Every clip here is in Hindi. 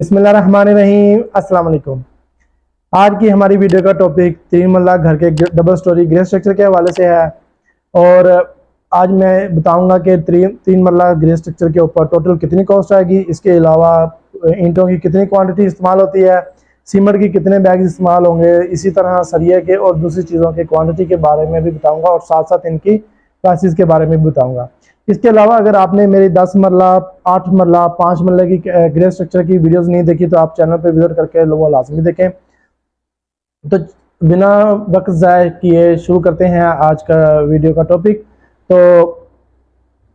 बिस्मिल्लाहिर्रहमानिर्रहीम। अस्सलाम वालेकुम। आज की हमारी वीडियो का टॉपिक 3 मरला घर के डबल स्टोरी ग्रे स्ट्रक्चर के हवाले से है। और आज मैं बताऊंगा कि 3 मरला ग्रे स्ट्रक्चर के ऊपर टोटल कितनी कॉस्ट आएगी। इसके अलावा ईंटों की कितनी क्वांटिटी इस्तेमाल होती है, सीमेंट की कितने बैग इस्तेमाल होंगे, इसी तरह सरिये के और दूसरी चीज़ों के क्वांटिटी के बारे में भी बताऊँगा और साथ साथ इनकी प्राइसेस के बारे में भी बताऊँगा। इसके अलावा अगर आपने मेरी 10 मरला, 8 मरला, 5 मरले की ग्रे स्ट्रक्चर की वीडियोस नहीं देखी तो आप चैनल पर विजिट करके लोग लाजमी देखें। तो बिना वक्त ज़ाय किए शुरू करते हैं आज का वीडियो का टॉपिक। तो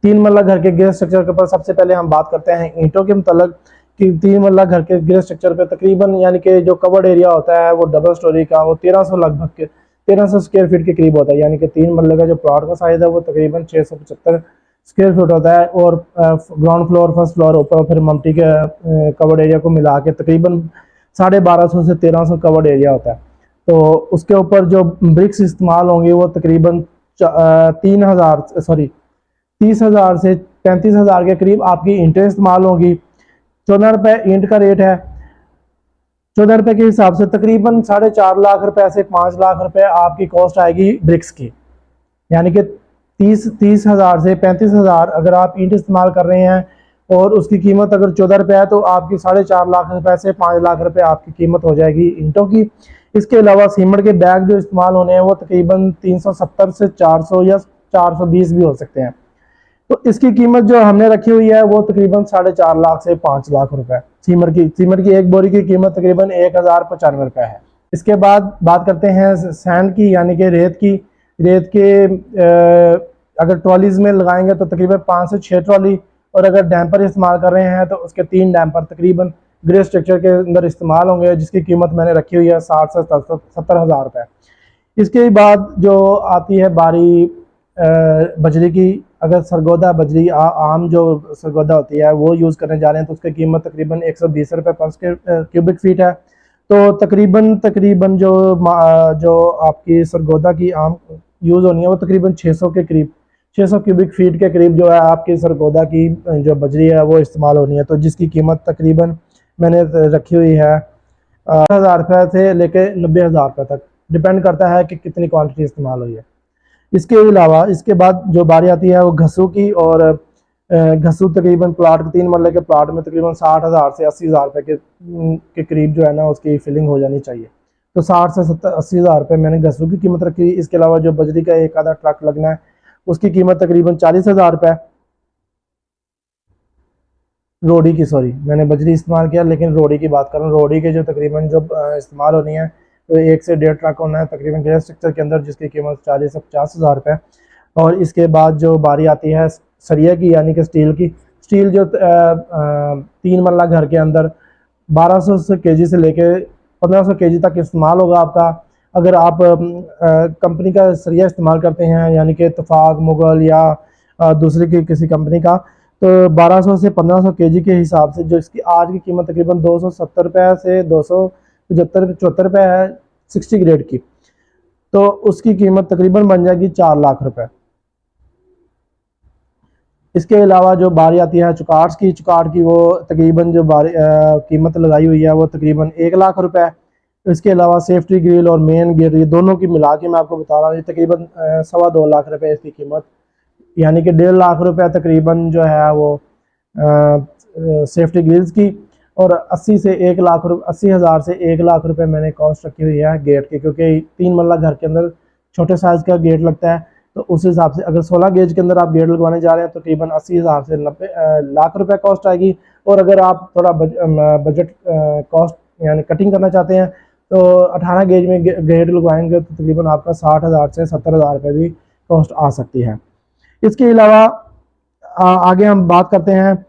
3 मरला घर के ग्रे स्ट्रक्चर के ऊपर सबसे पहले हम बात करते हैं ईंटों के मतलब कि 3 मरला घर के ग्रे स्ट्रक्चर पे तकरीबन यानी कि जो कवर्ड एरिया होता है वो डबल स्टोरी का वो 1300 लगभग के 1300 स्क्वायर फीट के करीब होता है। यानी कि 3 मरले का जो प्लॉट का साइज है वो तकरीबन 675 स्क्वायर फीट होता है। और ग्राउंड फ्लोर, फर्स्ट फ्लोर, ऊपर फिर मम्टी के कवर्ड एरिया को मिला के तकरीबन 1250 से 1300 कवर्ड एरिया होता है। तो उसके ऊपर जो ब्रिक्स इस्तेमाल होंगे वो तकरीबन 30,000 से 35,000 के करीब आपकी ईंटें इस्तेमाल होंगी। 14 रुपये ईंट का रेट है। 14 रुपये के हिसाब से तकरीबन 4.5 लाख रुपए से 5 लाख रुपए आपकी कॉस्ट आएगी ब्रिक्स की। यानी कि 30,000 से 35,000 अगर आप ईंट इस्तेमाल कर रहे हैं और उसकी कीमत अगर 14 रुपये है तो आपकी 4.5 लाख रुपए से 5 लाख रुपए आपकी कीमत हो जाएगी ईंटों की। इसके अलावा सीमेंट के बैग जो इस्तेमाल होने हैं वो तकरीबन 370 से 400 या 420 भी हो सकते हैं। तो इसकी कीमत जो हमने रखी हुई है वो तकरीबन 4.5 लाख से 5 लाख रुपए। सीमेंट की एक बोरी की कीमत तकरीबन 1095 रुपए है। इसके बाद बात करते हैं सैंड की यानी कि रेत की। रेत के अगर ट्रॉलीज में लगाएंगे तो तकरीबन 5 से 6 ट्रॉली, और अगर डैम्पर इस्तेमाल कर रहे हैं तो उसके 3 डैम्पर तकरीबन ग्रे स्ट्रक्चर के अंदर इस्तेमाल होंगे, जिसकी कीमत मैंने रखी हुई है 60 से 70 हज़ार रुपये। इसके बाद जो आती है बारी बजरी की। अगर सरगोदा बजरी आम जो सरगोदा होती है वो यूज़ करने जा रहे हैं तो उसकी कीमत तकरीबन 120 रुपये पर क्यूबिक फीट है। तो तकरीबन जो आपकी सरगोदा की आम यूज़ होनी है वो तकरीबन 600 के करीब, 600 क्यूबिक फीट के करीब जो है आपकी सरगोदा की जो बजरी है वो इस्तेमाल होनी है। तो जिसकी कीमत तकरीबन मैंने रखी हुई है 1000 रुपये से लेके 90,000 रुपये तक, डिपेंड करता है कि कितनी क्वांटिटी इस्तेमाल हुई है। इसके अलावा इसके बाद जो बारी आती है वो घसू की। और घसू तकरीबन प्लाट 3 मरले के प्लाट में तकरीबन 60,000 से 80,000 रुपये के करीब जो है ना उसकी फिलिंग हो जानी चाहिए। तो 60 से 80,000 रुपये मैंने घसू की कीमत रखी। इसके अलावा जो बजरी का एक आधा ट्रक लगना है उसकी कीमत तकरीबन 40,000 रुपये। रोडी की, सॉरी मैंने बजरी इस्तेमाल किया लेकिन रोडी की बात कर रहा हूँ। रोडी के जो तकरीबन जो इस्तेमाल होनी है तो 1 से 1.5 ट्रक होना है तकरीबन ग्रे स्ट्रक्चर के अंदर, जिसकी कीमत 40 से 50,000 रुपये। और इसके बाद जो बारी आती है सरिया की यानी कि स्टील की। स्टील जो 3 मरला घर के अंदर 1200 केजी से लेके 1500 केजी तक इस्तेमाल होगा आपका। अगर आप कंपनी का सरिया इस्तेमाल करते हैं यानी कि इत्तेफाक, मुगल या दूसरी की किसी कंपनी का, तो 1200 से 1500 केजी के हिसाब से जो इसकी आज की कीमत तकरीबन 270 रुपये से 275 रुपये है 60 ग्रेड की। तो उसकी कीमत तकरीबन बन जाएगी 4 लाख रुपए। इसके अलावा जो बारी आती है चुकाट्स की। चुकाट की वो तकरीबन जो कीमत लगाई हुई है वो तकरीबन 1 लाख रुपए। इसके अलावा सेफ्टी ग्रिल और मेन गेट ये दोनों की मिला के मैं आपको बता रहा हूँ, ये तकरीबन 2.25 लाख रुपए इसकी कीमत, यानी कि 1.5 लाख रुपए तकरीबन जो है वो सेफ्टी ग्रिल्स की। और 80,000 से 1 लाख रुपए मैंने कॉस्ट रखी हुई है गेट की, क्योंकि 3 मरला घर के अंदर छोटे साइज़ का गेट लगता है। तो उस हिसाब से अगर 16 गेज के अंदर आप गेट लगवाने जा रहे हैं तो तकरीबन 80,000 से 90 लाख रुपए कॉस्ट आएगी। और अगर आप थोड़ा बजट कॉस्ट यानी कटिंग करना चाहते हैं तो 18 गेज में गेट लगवाएंगे तो तकरीबन आपका 60,000 से 70,000 रुपये भी कॉस्ट आ सकती है। इसके अलावा आगे हम बात करते हैं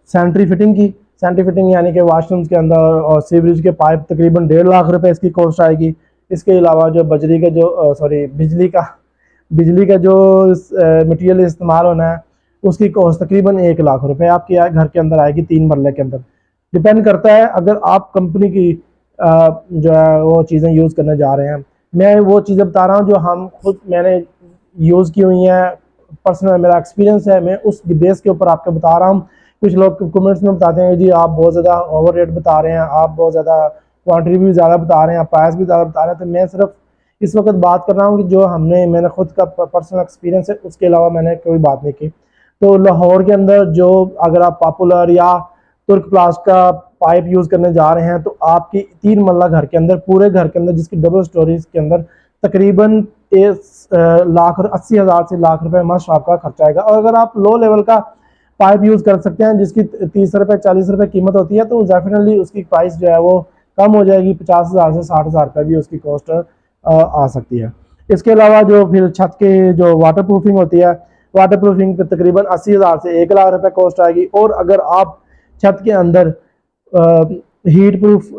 सैनिटरी फिटिंग की। सैनिटरी फिटिंग यानी कि वाशरूम्स के अंदर और सीवरेज के पाइप तकरीबन 1.5 लाख रुपए इसकी कॉस्ट आएगी। इसके अलावा जो बिजली का जो मटेरियल इस्तेमाल होना है उसकी कॉस्ट तकरीबन 1 लाख रुपए आपके घर के अंदर आएगी 3 मरले के अंदर। डिपेंड करता है अगर आप कंपनी की जो है वो चीज़ें यूज़ करने जा रहे हैं। मैं वो चीज़ें बता रहा हूँ जो मैंने यूज़ की हुई हैं, पर्सनल मेरा एक्सपीरियंस है, मैं उस बेस के ऊपर आपको बता रहा हूँ कुछ लोग कमेंट्स में बताते हैं जी आप बहुत ज़्यादा ओवर रेट बता रहे हैं, आप बहुत ज़्यादा क्वांटिटी भी ज़्यादा बता रहे हैं, आप प्राइस भी ज़्यादा बता रहे हैं। तो मैं सिर्फ इस वक्त बात कर रहा हूँ कि जो मैंने खुद का पर्सनल एक्सपीरियंस है, उसके अलावा मैंने कोई बात नहीं की। तो लाहौर के अंदर जो अगर आप पॉपुलर या तुर्क प्लास्ट का पाइप यूज़ करने जा रहे हैं, तो आपकी 3 मरला घर के अंदर, पूरे घर के अंदर जिसकी डबल स्टोरीज के अंदर तकरीबन 1,80,000 से लाख रुपए मस्ट आपका खर्चा आएगा। और अगर आप लो लेवल का पाइप यूज़ कर सकते हैं जिसकी 30 रुपये 40 रुपये कीमत होती है, तो डेफिनेटली उसकी प्राइस जो है वो कम हो जाएगी, 50,000 से 60,000 रुपये भी उसकी कॉस्ट आ सकती है। इसके अलावा जो फिर छत के जो वाटर प्रूफिंग होती है, वाटर प्रूफिंग पे तकरीबन 80,000 से 1 लाख रुपए कॉस्ट आएगी। और अगर आप छत के अंदर हीट प्रूफ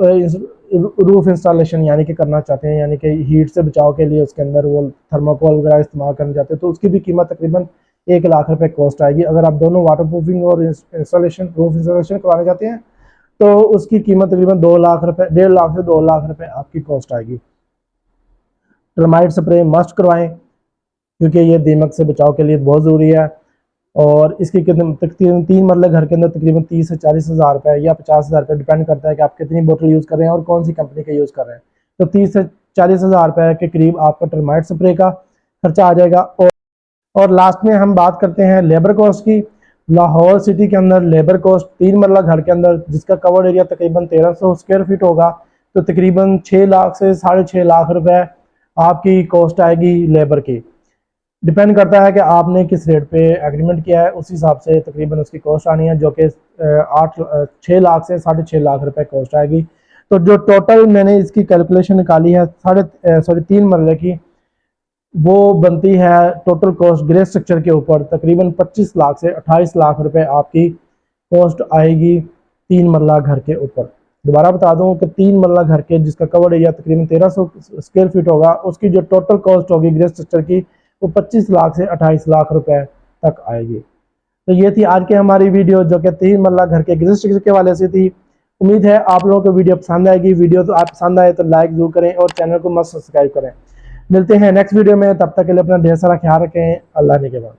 रूफ इंस्टॉलेशन यानी कि करना चाहते हैं, यानी कि हीट से बचाव के लिए उसके अंदर वो थर्माकोल वगैरह इस्तेमाल करना चाहते हैं, तो उसकी भी कीमत तकरीबन 1 लाख रुपए कॉस्ट आएगी। अगर आप दोनों वाटर प्रूफिंग और इंस्टॉलेशन रूफ इंस्टॉलेशन करवाना चाहते हैं, तो उसकी कीमत तकरीबन 2 लाख रुपए, 1.5 लाख से 2 लाख रुपए आपकी कॉस्ट आएगी। टर्माइट स्प्रे मस्ट करवाएं क्योंकि ये दीमक से बचाव के लिए बहुत ज़रूरी है। और इसकी तकरीबन 3 मरले घर के अंदर तकरीबन 30 से 40,000 रुपये या 50,000 रुपये, डिपेंड करता है कि आप कितनी बोतल यूज़ कर रहे हैं और कौन सी कंपनी का यूज़ कर रहे हैं। तो 30 से 40,000 रुपये के करीब आपका टर्माइट स्प्रे का खर्चा आ जाएगा। और लास्ट में हम बात करते हैं लेबर कॉस्ट की। लाहौर सिटी के अंदर लेबर कॉस्ट 3 मरला घर के अंदर जिसका कवर्ड एरिया तकरीबन 1300 स्क्वायर फीट होगा, तो तकरीबन 6 लाख से 6.5 लाख रुपए आपकी कॉस्ट आएगी लेबर की। डिपेंड करता है कि आपने किस रेट पे एग्रीमेंट किया है, उस हिसाब से तकरीबन उसकी कॉस्ट आनी है, जो कि 6 लाख से 6.5 लाख रुपए कॉस्ट आएगी। तो जो टोटल मैंने इसकी कैलकुलेशन निकाली है 3 मरले की, वो बनती है टोटल कॉस्ट ग्रे स्ट्रक्चर के ऊपर तकरीबन 25 लाख से 28 लाख रुपए आपकी कॉस्ट आएगी 3 मरला घर के ऊपर। दोबारा बता दूं कि 3 मरला घर के जिसका कवर एरिया तकरीबन 1300 स्क्वायर फीट होगा, उसकी जो टोटल कॉस्ट होगी ग्रे स्ट्रक्चर की, वो 25 लाख से 28 लाख रुपए तक आएगी। तो ये थी आज की हमारी वीडियो, जो कि 3 मरला घर के ग्रे स्ट्रक्चर के वाले से थी। उम्मीद है आप लोगों को वीडियो पसंद आएगी। वीडियो तो आप पसंद आए तो लाइक जरूर करें और चैनल को मस्त सब्सक्राइब करें। मिलते हैं नेक्स्ट वीडियो में, तब तक के लिए अपना ढेर सारा ख्याल रखें। अल्लाह ने के बाद।